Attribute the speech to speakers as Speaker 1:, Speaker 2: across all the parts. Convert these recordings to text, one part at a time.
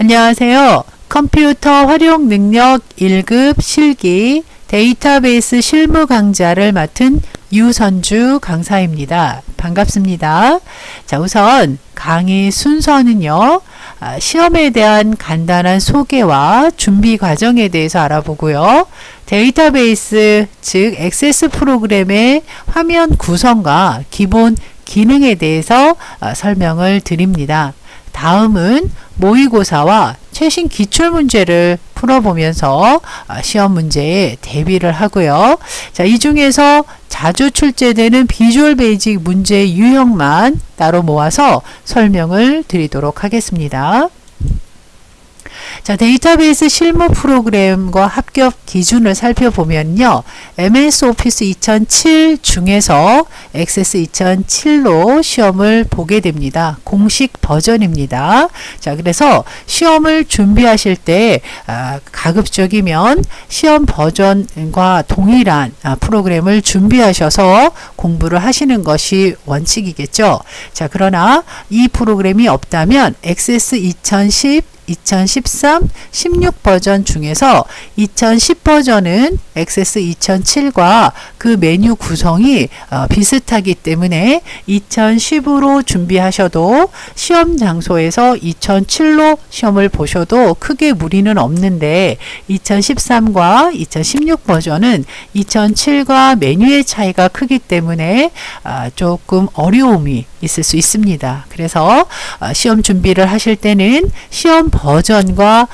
Speaker 1: 안녕하세요. 컴퓨터 활용 능력 1급 실기 데이터베이스 실무 강좌를 맡은 유선주 강사입니다. 반갑습니다. 자, 우선 강의 순서는요. 시험에 대한 간단한 소개와 준비 과정에 대해서 알아보고요. 데이터베이스, 즉 액세스 프로그램의 화면 구성과 기본 기능에 대해서 설명을 드립니다. 다음은 모의고사와 최신 기출문제를 풀어보면서 시험 문제에 대비를 하고요. 자, 이 중에서 자주 출제되는 비주얼 베이직 문제 유형만 따로 모아서 설명을 드리도록 하겠습니다. 자, 데이터베이스 실무 프로그램과 합격 기준을 살펴보면요. MS 오피스 2007 중에서 액세스 2007로 시험을 보게 됩니다. 공식 버전입니다. 자, 그래서 시험을 준비하실 때 가급적이면 시험 버전과 동일한 프로그램을 준비하셔서 공부를 하시는 것이 원칙이겠죠. 자, 그러나 이 프로그램이 없다면 액세스 2010 2013, 16 버전 중에서 2010 버전은 액세스 2007과 그 메뉴 구성이 비슷하기 때문에 2010으로 준비하셔도 시험 장소에서 2007로 시험을 보셔도 크게 무리는 없는데 2013과 2016 버전은 2007과 메뉴의 차이가 크기 때문에 조금 어려움이 있을 수 있습니다. 그래서 시험 준비를 하실 때는 시험 버전과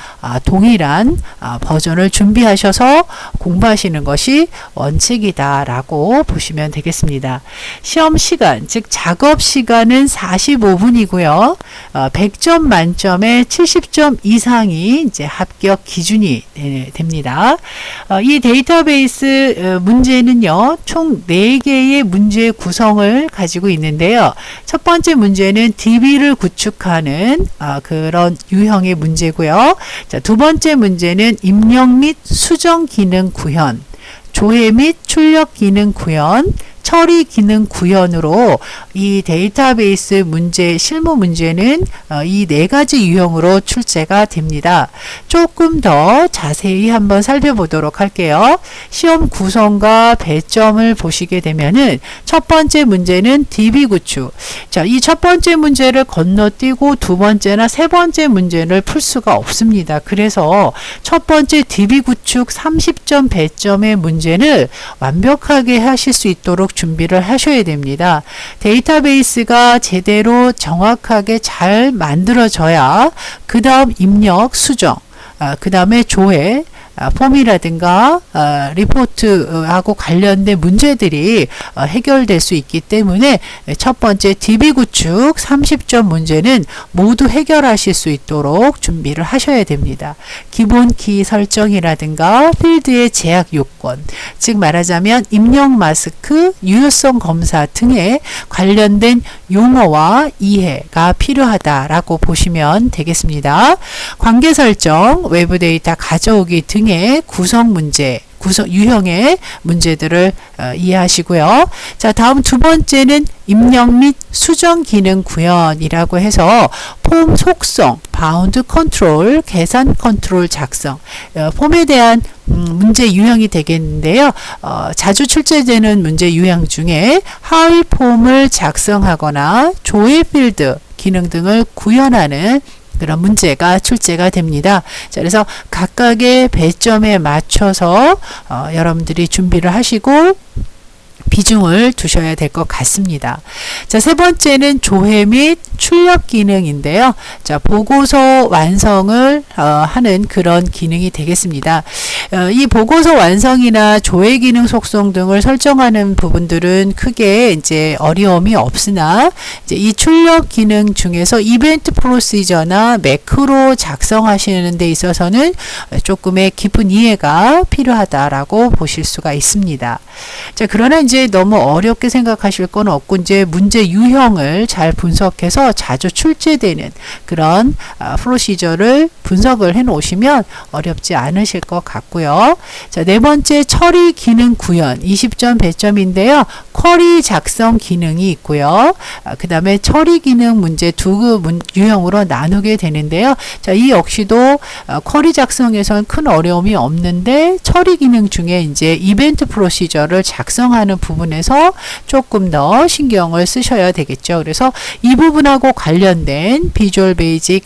Speaker 1: 동일한 버전을 준비하셔서 공부하시는 것이 원칙이다 라고 보시면 되겠습니다. 시험 시간, 즉 작업 시간은 45분이고요. 100점 만점에 70점 이상이 이제 합격 기준이 됩니다. 이 데이터베이스 문제는요, 총 4개의 문제 구성을 가지고 있는데요. 첫 번째 문제는 DB를 구축하는 그런 유형의 문제고요. 자, 두 번째 문제는 입력 및 수정 기능 구현, 조회 및 출력 기능 구현, 처리 기능 구현으로 이 데이터베이스 문제, 실무 문제는 이 4가지 유형으로 출제가 됩니다. 조금 더 자세히 한번 살펴보도록 할게요. 시험 구성과 배점을 보시게 되면은 첫 번째 문제는 DB 구축. 자, 이 첫 번째 문제를 건너뛰고 두 번째나 세 번째 문제를 풀 수가 없습니다. 그래서 첫 번째 DB 구축 30점 배점의 문제를 완벽하게 하실 수 있도록 준비를 하셔야 됩니다. 데이터베이스가 제대로 정확하게 잘 만들어져야 그 다음 입력, 수정, 그 다음에 조회, 폼이라든가 리포트하고 관련된 문제들이 해결될 수 있기 때문에 첫 번째 DB 구축 30점 문제는 모두 해결하실 수 있도록 준비를 하셔야 됩니다. 기본 키 설정이라든가 필드의 제약 요건, 즉 말하자면 입력 마스크, 유효성 검사 등에 관련된 용어와 이해가 필요하다라고 보시면 되겠습니다. 관계 설정, 외부 데이터 가져오기 등의 구성 문제, 유형의 문제들을 이해하시고요. 자, 다음 두 번째는 입력 및 수정 기능 구현이라고 해서 폼 속성, 바운드 컨트롤, 계산 컨트롤 작성, 폼에 대한 문제 유형이 되겠는데요. 자주 출제되는 문제 유형 중에 하위 폼을 작성하거나 조회 필드 기능 등을 구현하는 그런 문제가 출제가 됩니다. 자, 그래서 각각의 배점에 맞춰서 여러분들이 준비를 하시고 비중을 두셔야 될 것 같습니다. 자, 세 번째는 조회 및 출력 기능인데요. 자, 보고서 완성을 하는 그런 기능이 되겠습니다. 이 보고서 완성이나 조회 기능 속성 등을 설정하는 부분들은 크게 이제 어려움이 없으나 이제 이 출력 기능 중에서 이벤트 프로시저나 매크로 작성하시는 데 있어서는 조금의 깊은 이해가 필요하다라고 보실 수가 있습니다. 자, 그러나 이제 너무 어렵게 생각하실 건 없고 이제 문제 유형을 잘 분석해서 자주 출제되는 그런 프로시저를 분석을 해 놓으시면 어렵지 않으실 것 같고요. 되고요. 자, 네 번째 처리 기능 구현 20점 100점인데요. 쿼리 작성 기능이 있고요. 그 다음에 처리 기능 문제 두 유형으로 나누게 되는데요. 자, 이 역시도 쿼리 작성에선 큰 어려움이 없는데 처리 기능 중에 이제 이벤트 프로시저를 작성하는 부분에서 조금 더 신경을 쓰셔야 되겠죠. 그래서 이 부분하고 관련된 비주얼 베이직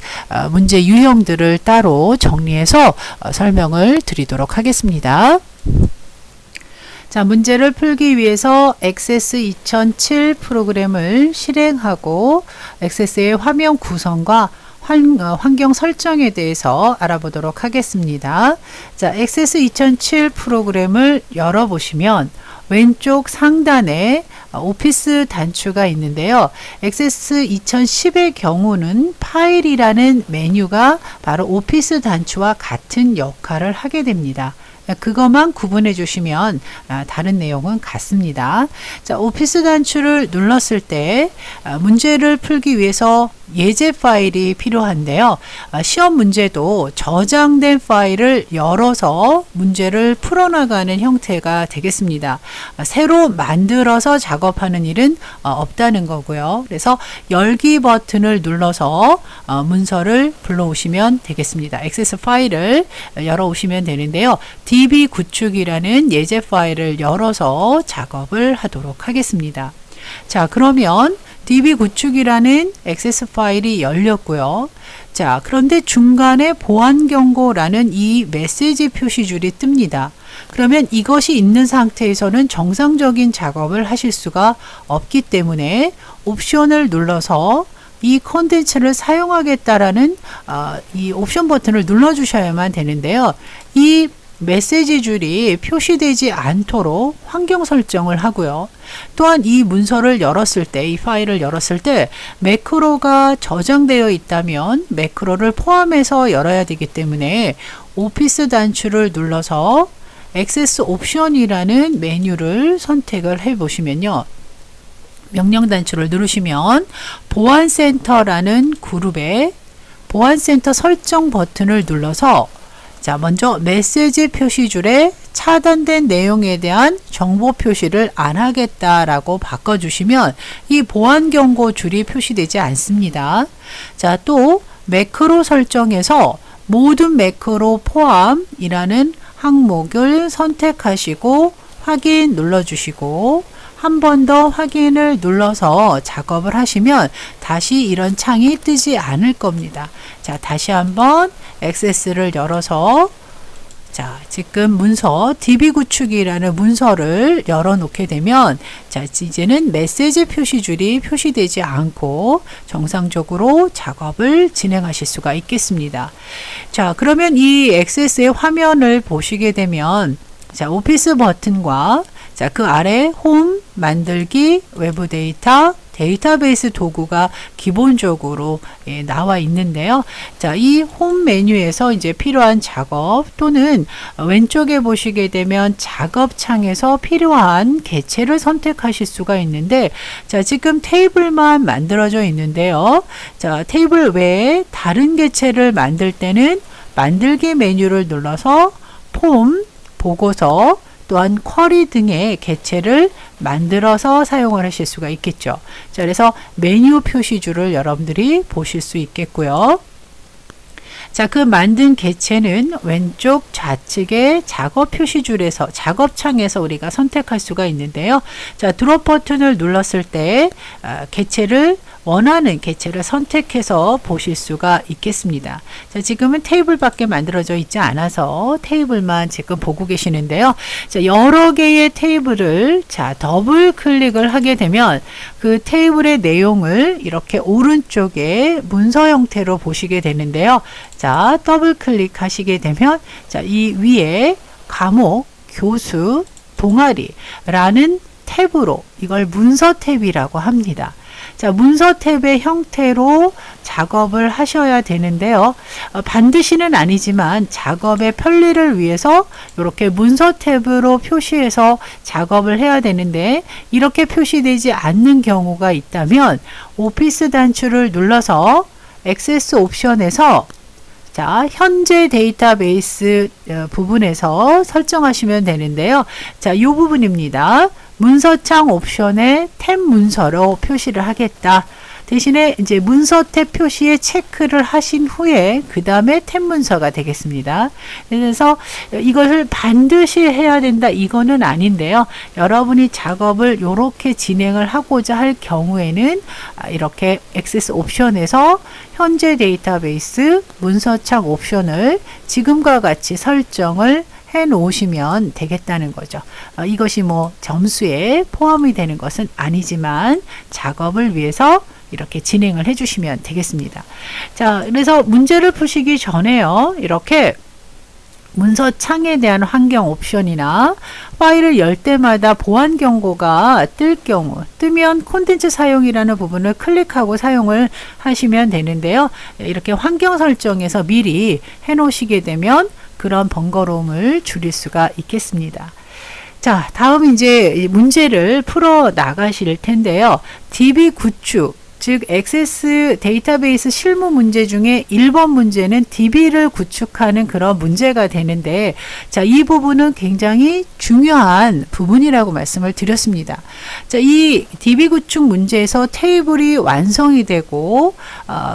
Speaker 1: 문제 유형들을 따로 정리해서 설명을 드리도록 하겠습니다. 자, 문제를 풀기 위해서 액세스 2007 프로그램을 실행하고 액세스의 화면 구성과 환경 설정에 대해서 알아보도록 하겠습니다. 자, 액세스 2007 프로그램을 열어보시면 왼쪽 상단에 오피스 단추가 있는데요. 액세스 2010의 경우는 파일이라는 메뉴가 바로 오피스 단추와 같은 역할을 하게 됩니다. 그것만 구분해 주시면 다른 내용은 같습니다. 자, 오피스 단추를 눌렀을 때 문제를 풀기 위해서 예제 파일이 필요한데요. 시험 문제도 저장된 파일을 열어서 문제를 풀어나가는 형태가 되겠습니다. 새로 만들어서 작업하는 일은 없다는 거고요. 그래서 열기 버튼을 눌러서 문서를 불러오시면 되겠습니다. 액세스 파일을 열어오시면 되는데요. DB 구축이라는 예제 파일을 열어서 작업을 하도록 하겠습니다. 자, 그러면 DB 구축이라는 액세스 파일이 열렸고요. 자, 그런데 중간에 보안 경고라는 이 메시지 표시줄이 뜹니다. 그러면 이것이 있는 상태에서는 정상적인 작업을 하실 수가 없기 때문에 옵션을 눌러서 이 컨텐츠를 사용하겠다라는 이 옵션 버튼을 눌러주셔야만 되는데요. 이 메시지 줄이 표시되지 않도록 환경 설정을 하고요. 또한 이 문서를 열었을 때, 이 파일을 열었을 때 매크로가 저장되어 있다면 매크로를 포함해서 열어야 되기 때문에 오피스 단추를 눌러서 액세스 옵션이라는 메뉴를 선택을 해 보시면요. 명령 단추를 누르시면 보안센터라는 그룹에 보안센터 설정 버튼을 눌러서 자, 먼저 메시지 표시줄에 차단된 내용에 대한 정보 표시를 안 하겠다라고 바꿔주시면 이 보안 경고 줄이 표시되지 않습니다. 자, 또 매크로 설정에서 모든 매크로 포함이라는 항목을 선택하시고 확인 눌러주시고 한 번 더 확인을 눌러서 작업을 하시면 다시 이런 창이 뜨지 않을 겁니다. 자, 다시 한번 액세스를 열어서 자, 지금 문서 DB 구축이라는 문서를 열어 놓게 되면 자, 이제는 메시지 표시줄이 표시되지 않고 정상적으로 작업을 진행하실 수가 있겠습니다. 자, 그러면 이 액세스의 화면을 보시게 되면 자, 오피스 버튼과 자, 그 아래 홈, 만들기, 외부 데이터, 데이터베이스 도구가 기본적으로 나와 있는데요. 자, 이 홈 메뉴에서 이제 필요한 작업 또는 왼쪽에 보시게 되면 작업 창에서 필요한 개체를 선택하실 수가 있는데 자, 지금 테이블만 만들어져 있는데요. 자, 테이블 외에 다른 개체를 만들 때는 만들기 메뉴를 눌러서 폼, 보고서 또한 쿼리 등의 개체를 만들어서 사용을 하실 수가 있겠죠. 자, 그래서 메뉴 표시줄을 여러분들이 보실 수 있겠고요. 자, 그 만든 개체는 왼쪽 좌측의 작업 표시줄에서 작업창에서 우리가 선택할 수가 있는데요. 자, 드롭 버튼을 눌렀을 때 개체를 원하는 개체를 선택해서 보실 수가 있겠습니다. 자, 지금은 테이블밖에 만들어져 있지 않아서 테이블만 지금 보고 계시는데요. 자, 여러 개의 테이블을 자, 더블 클릭을 하게 되면 그 테이블의 내용을 이렇게 오른쪽에 문서 형태로 보시게 되는데요. 자, 더블 클릭하시게 되면 자, 이 위에 과목, 교수, 동아리라는 탭으로 이걸 문서 탭이라고 합니다. 자, 문서 탭의 형태로 작업을 하셔야 되는데요. 반드시는 아니지만 작업의 편리를 위해서 이렇게 문서 탭으로 표시해서 작업을 해야 되는데 이렇게 표시되지 않는 경우가 있다면 오피스 단추를 눌러서 액세스 옵션에서 자, 현재 데이터베이스 부분에서 설정하시면 되는데요. 자, 이 부분입니다. 문서창 옵션에 탭 문서로 표시를 하겠다. 대신에 이제 문서 탭 표시에 체크를 하신 후에 그 다음에 탭 문서가 되겠습니다. 그래서 이것을 반드시 해야 된다 이거는 아닌데요. 여러분이 작업을 이렇게 진행을 하고자 할 경우에는 이렇게 액세스 옵션에서 현재 데이터베이스 문서창 옵션을 지금과 같이 설정을 해 놓으시면 되겠다는 거죠. 이것이 뭐 점수에 포함이 되는 것은 아니지만 작업을 위해서 이렇게 진행을 해 주시면 되겠습니다. 자, 그래서 문제를 푸시기 전에요. 이렇게 문서 창에 대한 환경 옵션이나 파일을 열 때마다 보안 경고가 뜰 경우 뜨면 콘텐츠 사용이라는 부분을 클릭하고 사용을 하시면 되는데요. 이렇게 환경 설정에서 미리 해 놓으시게 되면 그런 번거로움을 줄일 수가 있겠습니다. 자, 다음 이제 문제를 풀어 나가실 텐데요. DB 구축, 즉 액세스 데이터베이스 실무 문제 중에 1번 문제는 DB를 구축하는 그런 문제가 되는데, 자, 이 부분은 굉장히 중요한 부분이라고 말씀을 드렸습니다. 자, 이 DB 구축 문제에서 테이블이 완성이 되고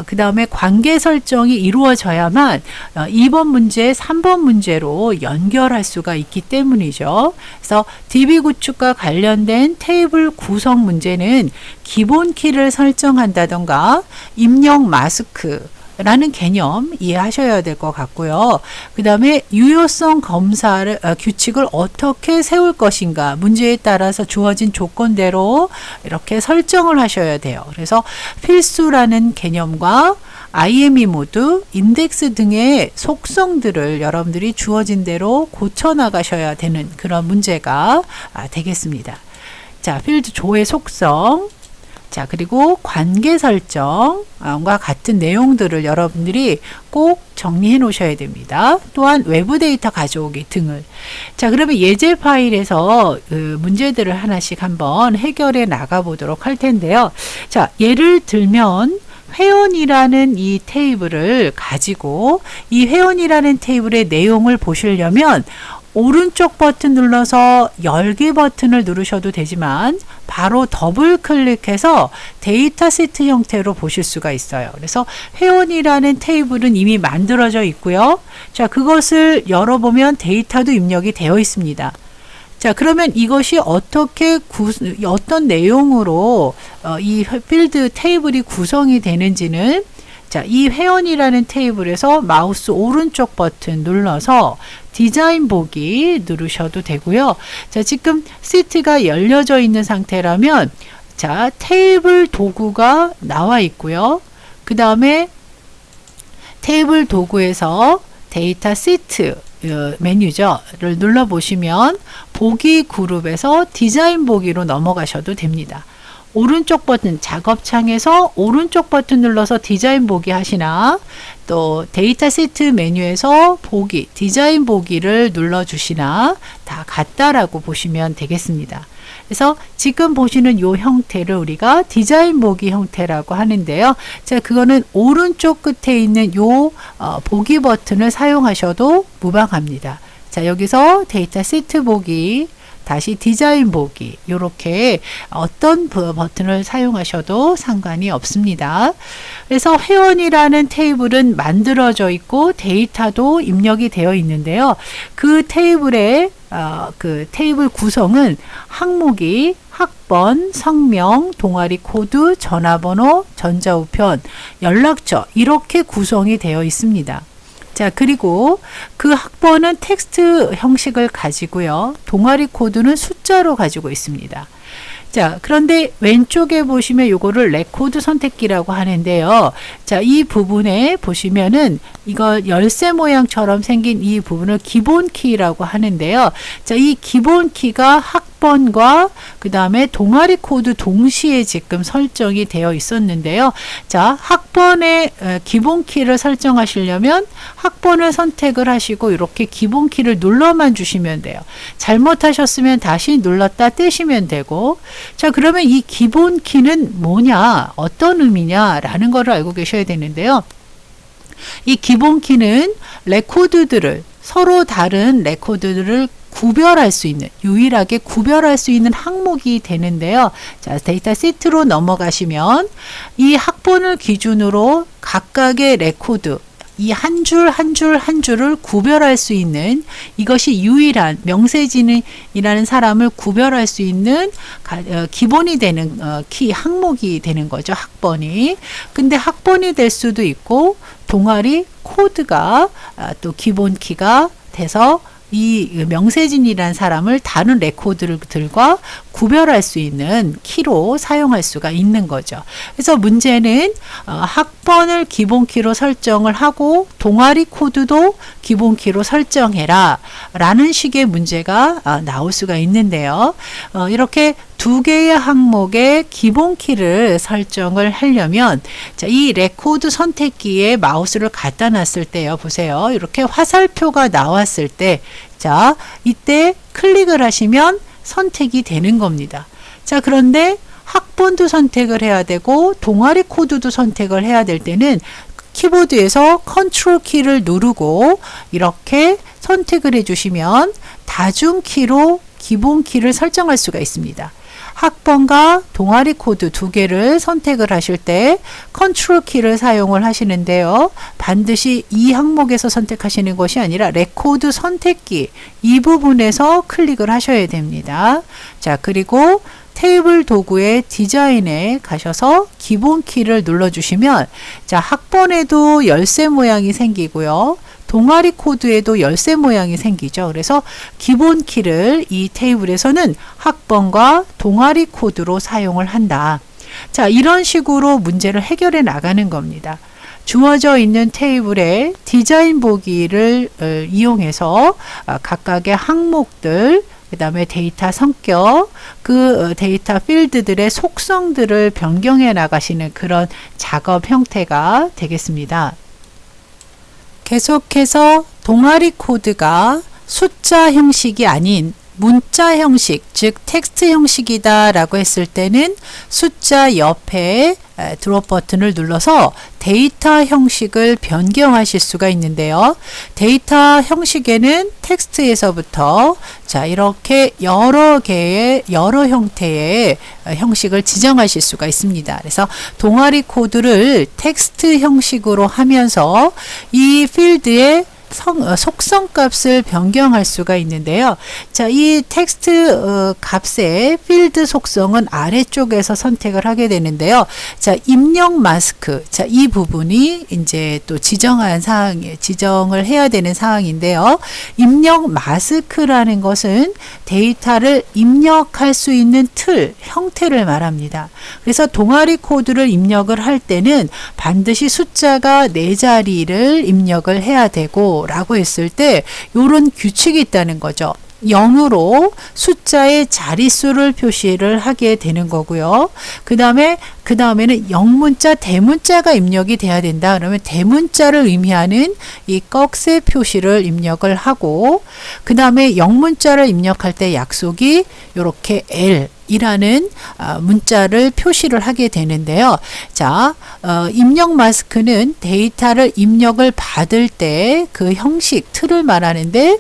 Speaker 1: 그 다음에 관계 설정이 이루어져야만 2번 문제, 3번 문제로 연결할 수가 있기 때문이죠. 그래서 DB 구축과 관련된 테이블 구성 문제는 기본 키를 설정한다던가 입력 마스크 라는 개념 이해하셔야 될 것 같고요. 그 다음에 유효성 검사를 규칙을 어떻게 세울 것인가 문제에 따라서 주어진 조건대로 이렇게 설정을 하셔야 돼요. 그래서 필수라는 개념과 IME 모드, 인덱스 등의 속성들을 여러분들이 주어진 대로 고쳐 나가셔야 되는 그런 문제가 되겠습니다. 자, 필드 조의 속성, 자, 그리고 관계 설정과 같은 내용들을 여러분들이 꼭 정리해 놓으셔야 됩니다. 또한 외부 데이터 가져오기 등을. 자, 그러면 예제 파일에서 문제들을 하나씩 한번 해결해 나가 보도록 할 텐데요. 자, 예를 들면 회원이라는 이 테이블을 가지고 이 회원이라는 테이블의 내용을 보시려면 오른쪽 버튼 눌러서 열기 버튼을 누르셔도 되지만 바로 더블 클릭해서 데이터 시트 형태로 보실 수가 있어요. 그래서 회원이라는 테이블은 이미 만들어져 있고요. 자, 그것을 열어보면 데이터도 입력이 되어 있습니다. 자, 그러면 이것이 어떤 내용으로 이 필드 테이블이 구성이 되는지는, 자, 이 회원이라는 테이블에서 마우스 오른쪽 버튼 눌러서 디자인 보기 누르셔도 되고요. 자, 지금 시트가 열려져 있는 상태라면, 자, 테이블 도구가 나와 있고요. 그 다음에 테이블 도구에서 데이터 시트 메뉴를 눌러 보시면 보기 그룹에서 디자인 보기로 넘어가셔도 됩니다. 오른쪽 버튼 작업창에서 오른쪽 버튼 눌러서 디자인 보기 하시나, 또 데이터 시트 메뉴에서 보기 디자인 보기를 눌러 주시나 다 같다라고 보시면 되겠습니다. 그래서 지금 보시는 이 형태를 우리가 디자인 보기 형태라고 하는데요. 자, 그거는 오른쪽 끝에 있는 요 보기 버튼을 사용하셔도 무방합니다. 자, 여기서 데이터 시트 보기, 다시 디자인 보기, 이렇게 어떤 버튼을 사용하셔도 상관이 없습니다. 그래서 회원이라는 테이블은 만들어져 있고 데이터도 입력이 되어 있는데요. 그 테이블의 그 테이블 구성은 항목이 학번, 성명, 동아리 코드, 전화번호, 전자우편, 연락처 이렇게 구성이 되어 있습니다. 자, 그리고 그 학번은 텍스트 형식을 가지고요. 동아리 코드는 숫자로 가지고 있습니다. 자, 그런데 왼쪽에 보시면 요거를 레코드 선택기라고 하는데요. 자, 이 부분에 보시면은 이거 열쇠 모양처럼 생긴 이 부분을 기본 키라고 하는데요. 자, 이 기본 키가 학번과 그 다음에 동아리 코드 동시에 지금 설정이 되어 있었는데요. 자, 학번의 기본 키를 설정하시려면 학번을 선택을 하시고 이렇게 기본 키를 눌러만 주시면 돼요. 잘못하셨으면 다시 눌렀다 떼시면 되고, 자, 그러면 이 기본 키는 뭐냐, 어떤 의미냐 라는 거를 알고 계셔야 되는데요. 이 기본 키는 레코드들을 서로 다른 레코드들을 구별할 수 있는, 유일하게 구별할 수 있는 항목이 되는데요. 자, 데이터 시트로 넘어가시면 이 학번을 기준으로 각각의 레코드, 이 한 줄 한 줄 한 줄을 구별할 수 있는, 이것이 유일한 명세진이라는 사람을 구별할 수 있는 기본이 되는 키 항목이 되는 거죠. 학번이. 근데 학번이 될 수도 있고 동아리 코드가 또 기본 키가 돼서 이 명세진이라는 사람을 다른 레코드들과 구별할 수 있는 키로 사용할 수가 있는 거죠. 그래서 문제는 학번을 기본 키로 설정을 하고 동아리 코드도 기본 키로 설정해라 라는 식의 문제가 나올 수가 있는데요. 이렇게 두 개의 항목의 기본 키를 설정을 하려면, 자, 이 레코드 선택기에 마우스를 갖다 놨을 때요. 보세요. 이렇게 화살표가 나왔을 때, 자, 이때 클릭을 하시면 선택이 되는 겁니다. 자, 그런데 학번도 선택을 해야 되고 동아리 코드도 선택을 해야 될 때는 키보드에서 컨트롤 키를 누르고 이렇게 선택을 해주시면 다중키로 기본 키를 설정할 수가 있습니다. 학번과 동아리 코드 두 개를 선택을 하실 때 컨트롤 키를 사용을 하시는데요. 반드시 이 항목에서 선택하시는 것이 아니라 레코드 선택기 이 부분에서 클릭을 하셔야 됩니다. 자, 그리고 테이블 도구의 디자인에 가셔서 기본 키를 눌러주시면, 자, 학번에도 열쇠 모양이 생기고요. 동아리 코드에도 열쇠 모양이 생기죠. 그래서 기본 키를 이 테이블에서는 학번과 동아리 코드로 사용을 한다. 자, 이런 식으로 문제를 해결해 나가는 겁니다. 주어져 있는 테이블의 디자인 보기를 이용해서 각각의 항목들, 그 다음에 데이터 성격, 그 데이터 필드들의 속성들을 변경해 나가시는 그런 작업 형태가 되겠습니다. 계속해서 동아리 코드가 숫자 형식이 아닌 문자 형식, 즉 텍스트 형식이다 라고 했을 때는 숫자 옆에 드롭 버튼을 눌러서 데이터 형식을 변경하실 수가 있는데요. 데이터 형식에는 텍스트에서부터 자, 이렇게 여러 형태의 형식을 지정하실 수가 있습니다. 그래서 동아리 코드를 텍스트 형식으로 하면서 이 필드에 속성 값을 변경할 수가 있는데요. 자, 이 텍스트 값의 필드 속성은 아래쪽에서 선택을 하게 되는데요. 자, 입력 마스크. 자, 이 부분이 이제 또 지정을 해야 되는 사항인데요. 입력 마스크라는 것은 데이터를 입력할 수 있는 틀, 형태를 말합니다. 그래서 동아리 코드를 입력을 할 때는 반드시 숫자가 4자리를 입력을 해야 되고 라고 했을 때 이런 규칙이 있다는 거죠. 0으로 숫자의 자릿수를 표시를 하게 되는 거고요. 그 다음에는 영문자, 대문자가 입력이 돼야 된다. 그러면 대문자를 의미하는 이 꺽쇠 표시를 입력을 하고, 그 다음에 영문자를 입력할 때 약속이 이렇게 L 이라는 문자를 표시를 하게 되는데요. 자, 입력 마스크는 데이터를 입력을 받을 때 그 형식, 틀을 말하는데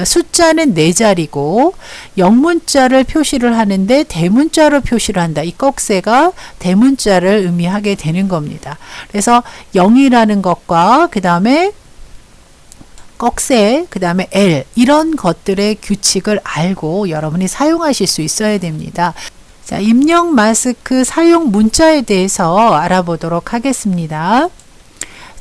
Speaker 1: 숫자는 4자리고 영문자를 표시를 하는데 대문자로 표시를 한다. 이 꺽쇠가 대문자를 의미하게 되는 겁니다. 그래서 0이라는 것과 그 다음에 꺽쇠, 그 다음에 L 이런 것들의 규칙을 알고 여러분이 사용하실 수 있어야 됩니다. 자, 입력 마스크 사용 문자에 대해서 알아보도록 하겠습니다.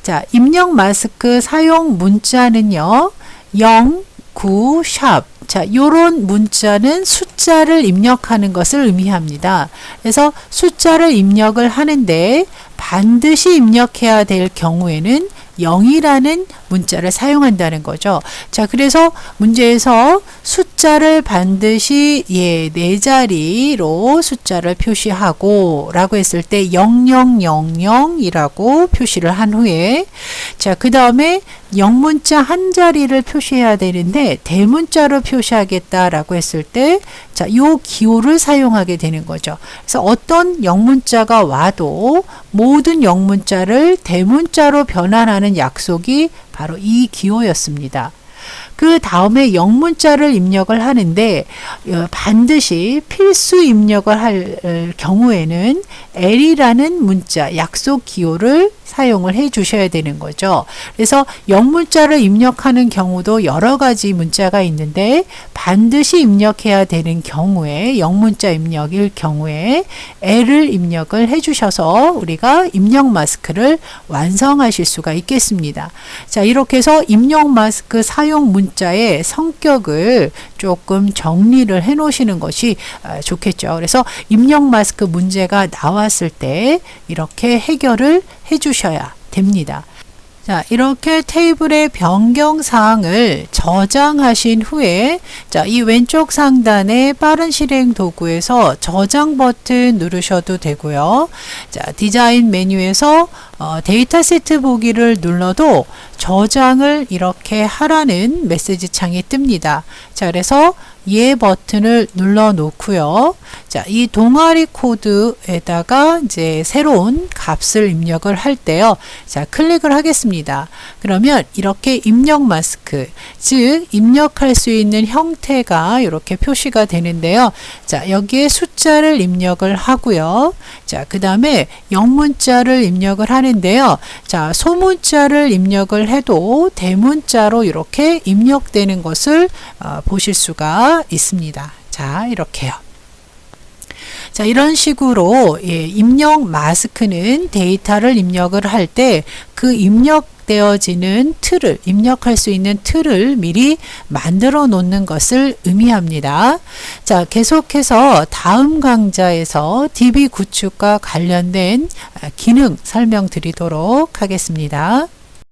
Speaker 1: 자, 입력 마스크 사용 문자는요. 0, 9, 샵. 자, 요런 문자는 숫자를 입력하는 것을 의미합니다. 그래서 숫자를 입력을 하는데 반드시 입력해야 될 경우에는 0이라는 문자를 사용한다는 거죠. 자, 그래서 문제에서 숫자 숫자를 반드시 네 자리로 숫자를 표시하고 라고 했을 때 0000이라고 표시를 한 후에 자, 그 다음에 영문자 한 자리를 표시해야 되는데 대문자로 표시하겠다라고 했을 때 자, 요 기호를 사용하게 되는 거죠. 그래서 어떤 영문자가 와도 모든 영문자를 대문자로 변환하는 약속이 바로 이 기호였습니다. 그 다음에 영문자를 입력을 하는데 반드시 필수 입력을 할 경우에는 L이라는 문자 약속 기호를 사용을 해 주셔야 되는 거죠. 그래서 영문자를 입력하는 경우도 여러 가지 문자가 있는데 반드시 입력해야 되는 경우에 영문자 입력일 경우에 L을 입력을 해 주셔서 우리가 입력 마스크를 완성하실 수가 있겠습니다. 자, 이렇게 해서 입력 마스크 사용 문자의 성격을 조금 정리를 해 놓으시는 것이 좋겠죠. 그래서 입력 마스크 문제가 나왔을 때 이렇게 해결을 해 주셔야 됩니다. 자, 이렇게 테이블의 변경 사항을 저장하신 후에 자, 이 왼쪽 상단의 빠른 실행 도구에서 저장 버튼 누르셔도 되고요. 자, 디자인 메뉴에서 데이터 세트 보기를 눌러도 저장을 이렇게 하라는 메시지 창이 뜹니다. 자, 그래서 예 버튼을 눌러 놓고요. 자, 이 동아리 코드에다가 이제 새로운 값을 입력을 할 때요. 자, 클릭을 하겠습니다. 그러면 이렇게 입력 마스크, 즉 입력할 수 있는 형태가 이렇게 표시가 되는데요. 자, 여기에 숫자를 입력을 하고요. 자, 그 다음에 영문자를 입력을 하는데요. 자, 소문자를 입력을 해도 대문자로 이렇게 입력되는 것을 보실 수가 있습니다. 자, 이렇게요. 자, 이런 식으로 입력 마스크는 데이터를 입력을 할 때 그 입력되어지는 틀을 입력할 수 있는 틀을 미리 만들어 놓는 것을 의미합니다. 자, 계속해서 다음 강좌에서 DB 구축과 관련된 기능 설명드리도록 하겠습니다.